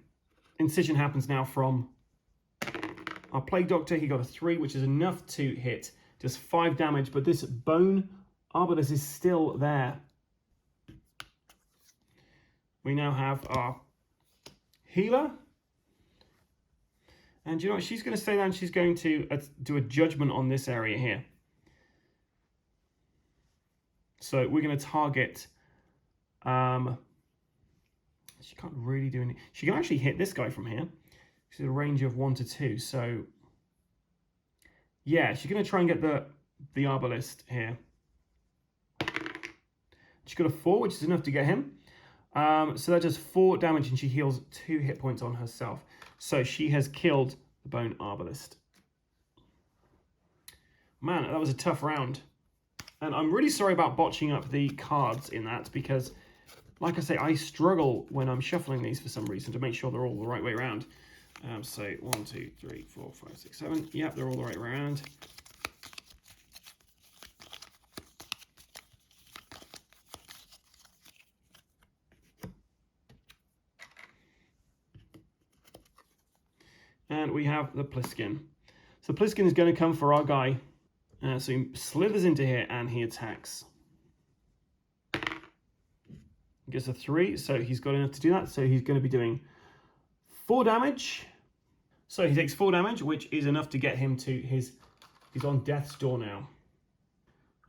Incision happens now from our Plague Doctor. He got a 3, which is enough to hit. Just 5 damage, but this bone arbalist is still there. We now have our healer. And you know what? She's going to stay down. She's going to do a judgment on this area here. So we're going to target... she can't really do anything. She can actually hit this guy from here. She's a range of 1 to 2. So, yeah, she's going to try and get the arbalist here. She got a 4, which is enough to get him. So that does 4 damage, and she heals 2 hit points on herself. So she has killed the bone arbalist. Man, that was a tough round. And I'm really sorry about botching up the cards in that, because, like I say, I struggle when I'm shuffling these for some reason to make sure they're all the right way around. So 1, 2, 3, 4, 5, 6, 7. Yep, they're all the right way around. And we have the Pliskin. So Pliskin is going to come for our guy. So he slithers into here and he attacks. He gets a 3, so he's got enough to do that. So he's going to be doing 4 damage. So he takes 4 damage, which is enough to get him to his... He's on death's door now.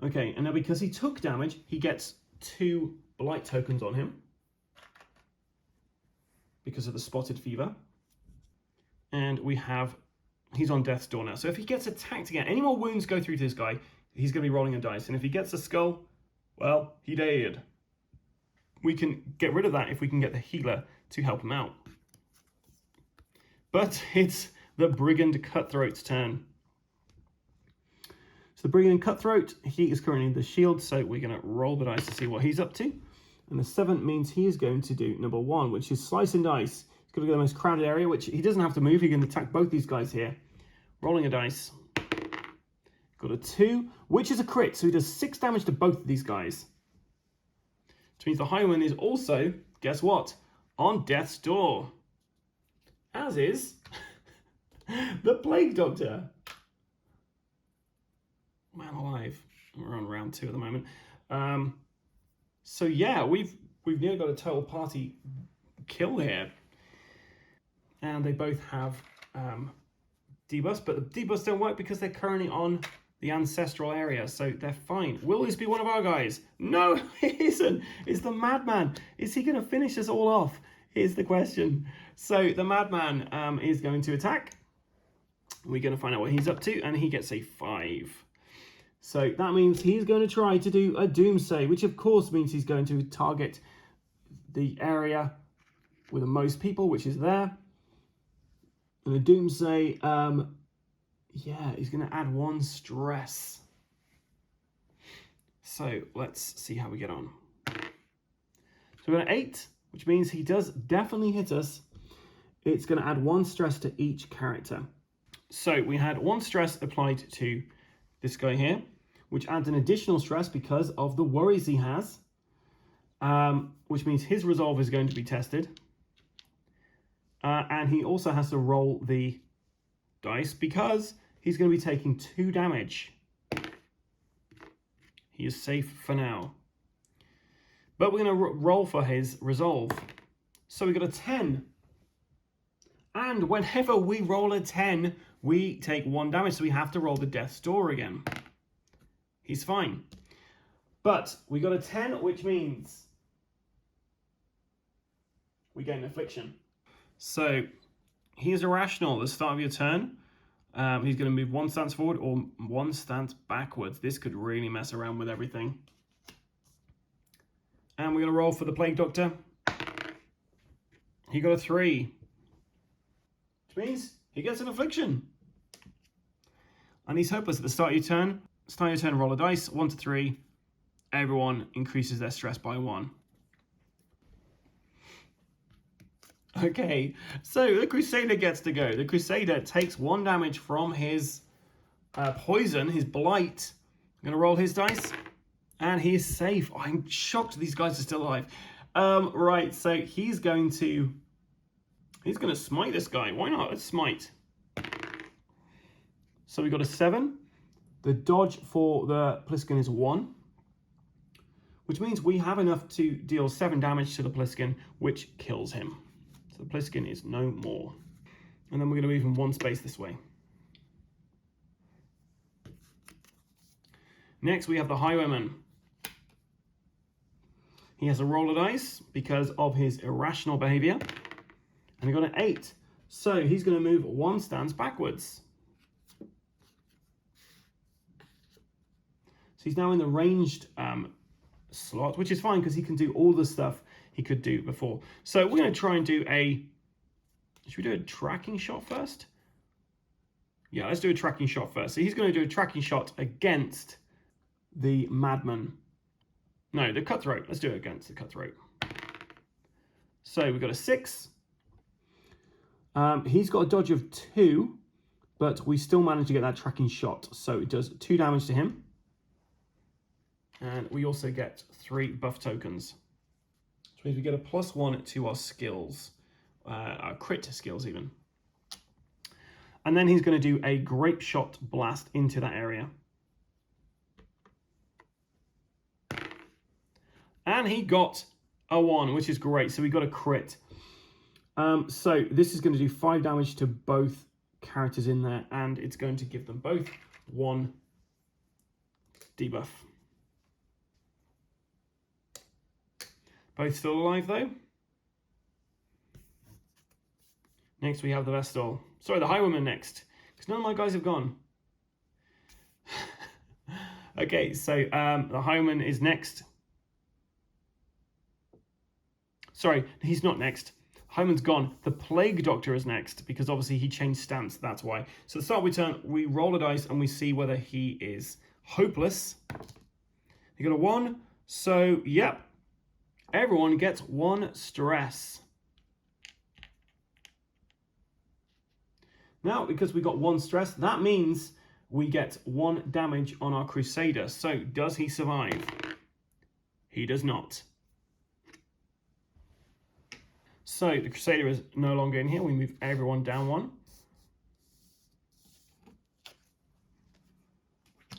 Okay, and now because he took damage, he gets 2 blight tokens on him. Because of the spotted fever. And we have... He's on death's door now. So if he gets attacked again, any more wounds go through to this guy, he's going to be rolling a dice. And if he gets a skull, well, he died. We can get rid of that if we can get the healer to help him out. But it's the Brigand Cutthroat's turn. So the Brigand Cutthroat, he is currently in the shield, so we're going to roll the dice to see what he's up to. And the 7 means he is going to do number 1, which is slice and dice. He's going to go to the most crowded area, which he doesn't have to move. He can attack both these guys here. Rolling a dice. Got a 2, which is a crit, so he does 6 damage to both of these guys. Which means the Highwayman is also, guess what, on death's door. As is the Plague Doctor. Man alive. We're on round 2 at the moment. So yeah, we've nearly got a total party kill here. And they both have debuffs, but the debuffs don't work because they're currently on the ancestral area, so they're fine. Will this be one of our guys? No, it isn't. It's the Madman. Is he going to finish us all off? Here's the question. So the Madman is going to attack. We're going to find out what he's up to, and he gets a 5. So that means he's going to try to do a Doomsday, which of course means he's going to target the area with the most people, which is there. And the Doomsday Yeah, he's going to add 1 stress. So let's see how we get on. So we're at 8, which means he does definitely hit us. It's going to add 1 stress to each character. So we had 1 stress applied to this guy here, which adds an additional stress because of the worries he has, which means his resolve is going to be tested. And he also has to roll the dice because he's going to be taking 2 damage. He is safe for now. But we're going to roll for his resolve. So we got a 10. And whenever we roll a 10, we take 1 damage. So we have to roll the death's door again. He's fine. But we got a 10, which means we get an affliction. So he is irrational at the start of your turn. He's going to move 1 stance forward or 1 stance backwards. This could really mess around with everything. And we're going to roll for the Plague Doctor. He got a 3. Which means he gets an affliction. And he's hopeless at the start of your turn. Start your turn, roll a dice, 1 to 3. Everyone increases their stress by 1. Okay, so the Crusader gets to go. The Crusader takes 1 damage from his poison, his blight. I'm going to roll his dice. And he is safe. I'm shocked these guys are still alive. Right, so he's going to smite this guy. Why not? Let's smite. So we got a 7. The dodge for the Pliskin is 1. Which means we have enough to deal 7 damage to the Pliskin, which kills him. So the Pliskin is no more. And then we're going to move him 1 space this way. Next we have the Highwayman. He has a roll of dice because of his irrational behavior. And he got an 8. So he's going to move 1 stance backwards. So he's now in the ranged slot, which is fine because he can do all the stuff he could do before. So we're going to try and do a... Should we do a tracking shot first? Yeah, let's do a tracking shot first. So he's going to do a tracking shot against the Madman. No, the Cutthroat. Let's do it against the Cutthroat. So we've got a 6. He's got a dodge of 2, but we still manage to get that tracking shot. So it does 2 damage to him. And we also get 3 buff tokens. Which means we get a +1 to our skills. Our crit skills even. And then he's going to do a Grape Shot Blast into that area. And he got a 1, which is great. So we got a crit. So this is going to do 5 damage to both characters in there. And it's going to give them both 1 debuff. Both still alive though. Next we have the Vestal. Sorry, the Highwayman next. Because none of my guys have gone. Okay, so the Highwayman is next. Sorry, he's not next. Highwayman's gone. The Plague Doctor is next because obviously he changed stance. That's why. So at the start of we turn, we roll a dice and we see whether he is hopeless. He got a 1. So, yep. Everyone gets 1 stress. Now, because we got 1 stress, that means we get 1 damage on our Crusader. So, does he survive? He does not. So, the Crusader is no longer in here. We move everyone down 1.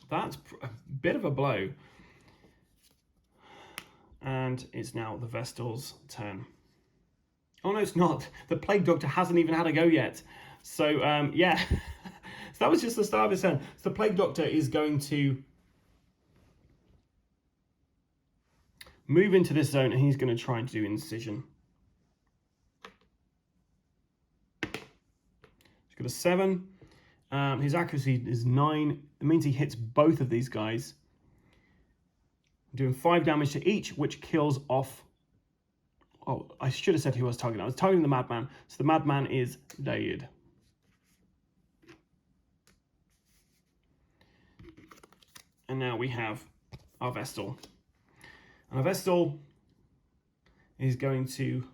That's a bit of a blow. And it's now the Vestal's turn. Oh, no, it's not. The Plague Doctor hasn't even had a go yet. So, yeah. So that was just the start of his turn. So the Plague Doctor is going to move into this zone and he's going to try and do Incision. He's got a 7. His accuracy is 9. It means he hits both of these guys. Doing 5 damage to each, which kills off... Oh, I should have said who I was targeting. I was targeting the Madman. So the Madman is dead. And now we have our Vestal. And our Vestal is going to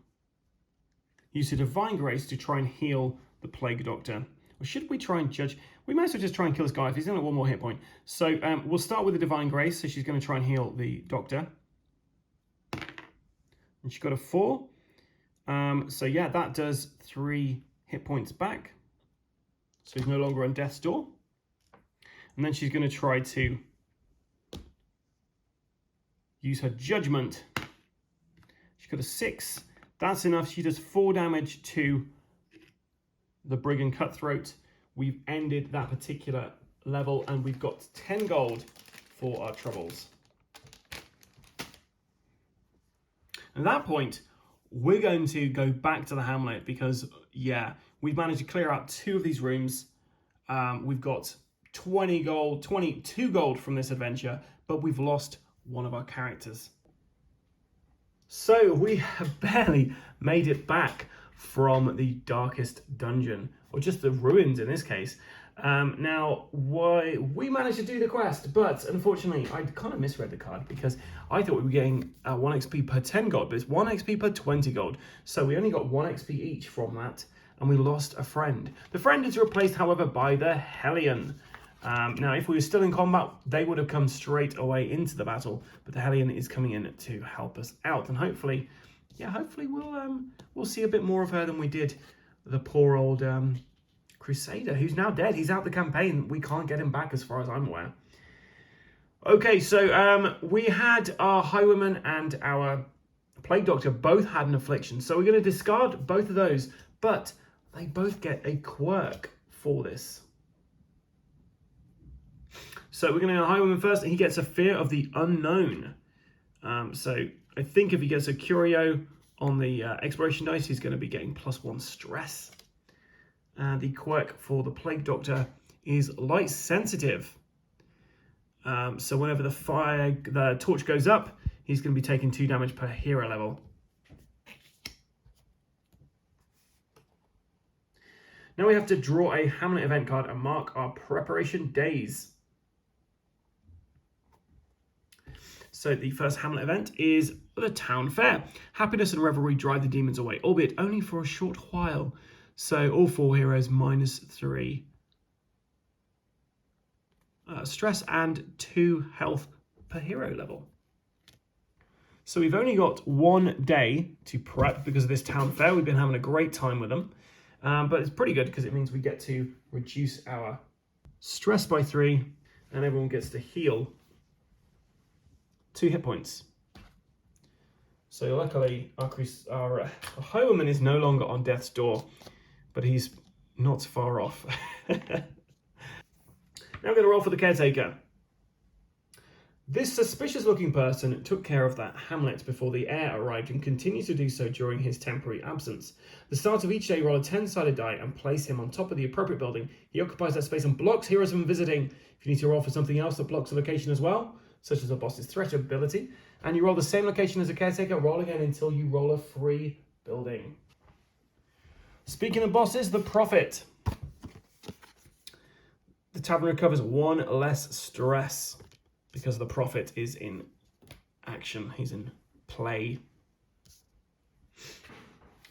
use a Divine Grace to try and heal the Plague Doctor. Or should we try and judge? We might as well just try and kill this guy if he's only one more hit point. So we'll start with the Divine Grace. So she's going to try and heal the Doctor. And she's got a 4. So yeah, that does 3 hit points back. So he's no longer on death's door. And then she's going to try to use her Judgment. She's got a 6. That's enough. She does 4 damage to the Brigand Cutthroat. We've ended that particular level and we've got 10 gold for our troubles. At that point, we're going to go back to the Hamlet because, yeah, we've managed to clear out 2 of these rooms. We've got 20 gold, 22 gold from this adventure, but we've lost one of our characters. So we have barely made it back from the darkest dungeon, or just the ruins in this case. Now, we managed to do the quest, but unfortunately, I kind of misread the card because I thought we were getting 1 XP per 10 gold, but it's 1 XP per 20 gold. So we only got 1 XP each from that, and we lost a friend. The friend is replaced, however, by the Hellion. Now, if we were still in combat, they would have come straight away into the battle, but the Hellion is coming in to help us out, and hopefully we'll see a bit more of her than we did the poor old Crusader, who's now dead. He's out the campaign. We can't get him back as far as I'm aware. Okay, so we had our Highwayman and our Plague Doctor both had an affliction, so we're going to discard both of those, but they both get a quirk for this. So we're going to Highwayman first. He gets a Fear of the Unknown. So I think if he gets a Curio on the Exploration dice, he's going to be getting +1 stress. The quirk for the Plague Doctor is Light Sensitive. So whenever the torch goes up, he's going to be taking 2 damage per hero level. Now we have to draw a Hamlet Event card and mark our preparation days. So the first Hamlet Event is the Town Fair. Happiness and revelry drive the demons away, albeit only for a short while. So all 4 heroes -3 stress and 2 health per hero level. So we've only got 1 day to prep because of this Town Fair. We've been having a great time with them. But it's pretty good because it means we get to reduce our stress by 3 and everyone gets to heal 2 hit points. So luckily our Highwayman is no longer on death's door, but he's not far off. Now I'm going to roll for the Caretaker. This suspicious looking person took care of that Hamlet before the heir arrived and continues to do so during his temporary absence. The start of each day, roll a 10-sided die and place him on top of the appropriate building. He occupies that space and blocks heroes from visiting. If you need to roll for something else that blocks a location as well, such as a boss's threat ability, and you roll the same location as a Caretaker, roll again until you roll a free building. Speaking of bosses, the Prophet. The tavern recovers 1 less stress because the Prophet is in action. He's in play.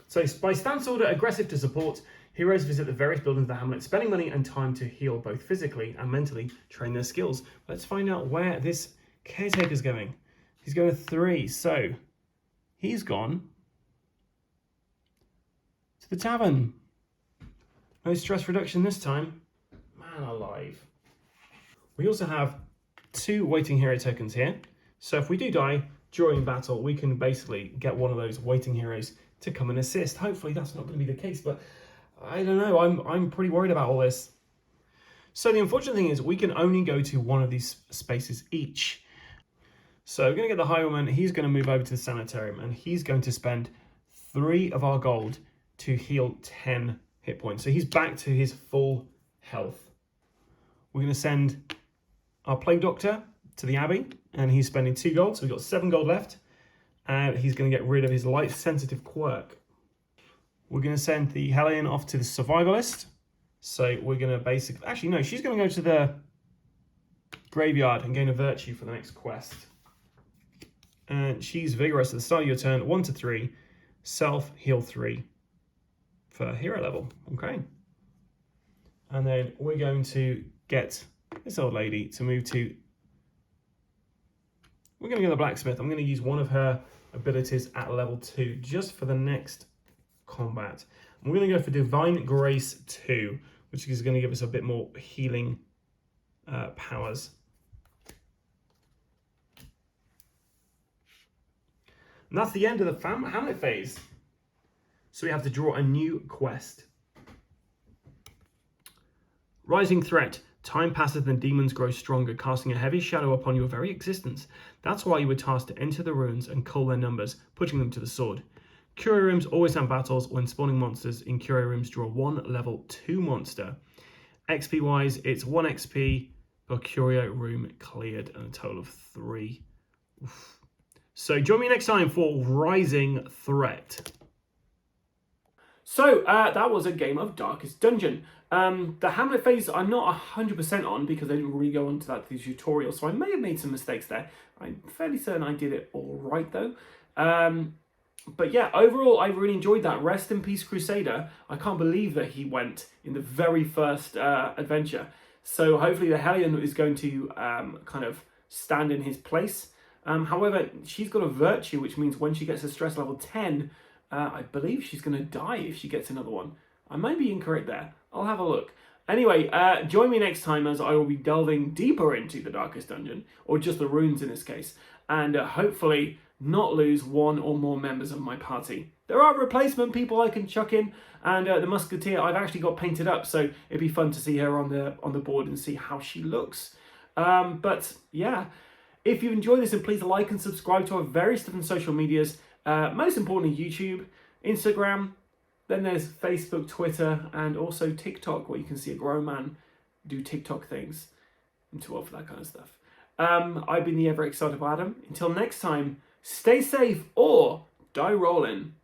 So by stance order, aggressive to support, heroes visit the various buildings of the Hamlet, spending money and time to heal both physically and mentally, train their skills. Let's find out where this Caretaker's going. He's going to 3, so he's gone to the tavern. No stress reduction this time. Man alive. We also have 2 waiting hero tokens here. So if we do die during battle, we can basically get one of those waiting heroes to come and assist. Hopefully that's not going to be the case, but I don't know. I'm pretty worried about all this. So the unfortunate thing is we can only go to 1 of these spaces each. So we're going to get the Highwayman. He's going to move over to the Sanitarium and he's going to spend 3 of our gold to heal 10 hit points. So he's back to his full health. We're going to send our Plague Doctor to the Abbey and he's spending 2 gold. So we've got 7 gold left and he's going to get rid of his light sensitive quirk. We're going to send the Hellion off to the Survivalist. So we're going to basically... Actually, no, she's going to go to the graveyard and gain a virtue for the next quest. And she's vigorous at the start of your turn. 1 to 3. Self, heal 3 for hero level. Okay. And then we're going to get this old lady to move to... We're going to go to the blacksmith. I'm going to use one of her abilities at level 2 just for the next combat. And we're going to go for Divine Grace 2, which is going to give us a bit more healing powers. And that's the end of the Hamlet phase. So we have to draw a new quest. Rising threat. Time passes and demons grow stronger, casting a heavy shadow upon your very existence. That's why you were tasked to enter the ruins and cull their numbers, putting them to the sword. Curio rooms always have battles. When spawning monsters in curio rooms, draw 1 level 2 monster. XP wise, it's 1 XP per curio room cleared and a total of 3. Oof. So join me next time for Rising Threat. So that was a game of Darkest Dungeon. The Hamlet phase I'm not 100% on because I didn't really go into that tutorial, so I may have made some mistakes there. I'm fairly certain I did it all right though. But yeah, overall I really enjoyed that. Rest in peace, Crusader. I can't believe that he went in the very first adventure. So hopefully the Hellion is going to kind of stand in his place. However, she's got a virtue, which means when she gets a stress level 10, I believe she's going to die if she gets another one. I might be incorrect there. I'll have a look. Anyway, join me next time as I will be delving deeper into the Darkest Dungeon, or just the runes in this case, and hopefully not lose 1 or more members of my party. There are replacement people I can chuck in, and the Musketeer I've actually got painted up, so it'd be fun to see her on the board and see how she looks. But yeah, if you enjoyed this, then please like and subscribe to our various different social medias. Most importantly, YouTube, Instagram, then there's Facebook, Twitter, and also TikTok, where you can see a grown man do TikTok things. I'm too old for that kind of stuff. I've been the ever excitable Adam. Until next time, stay safe or die rolling.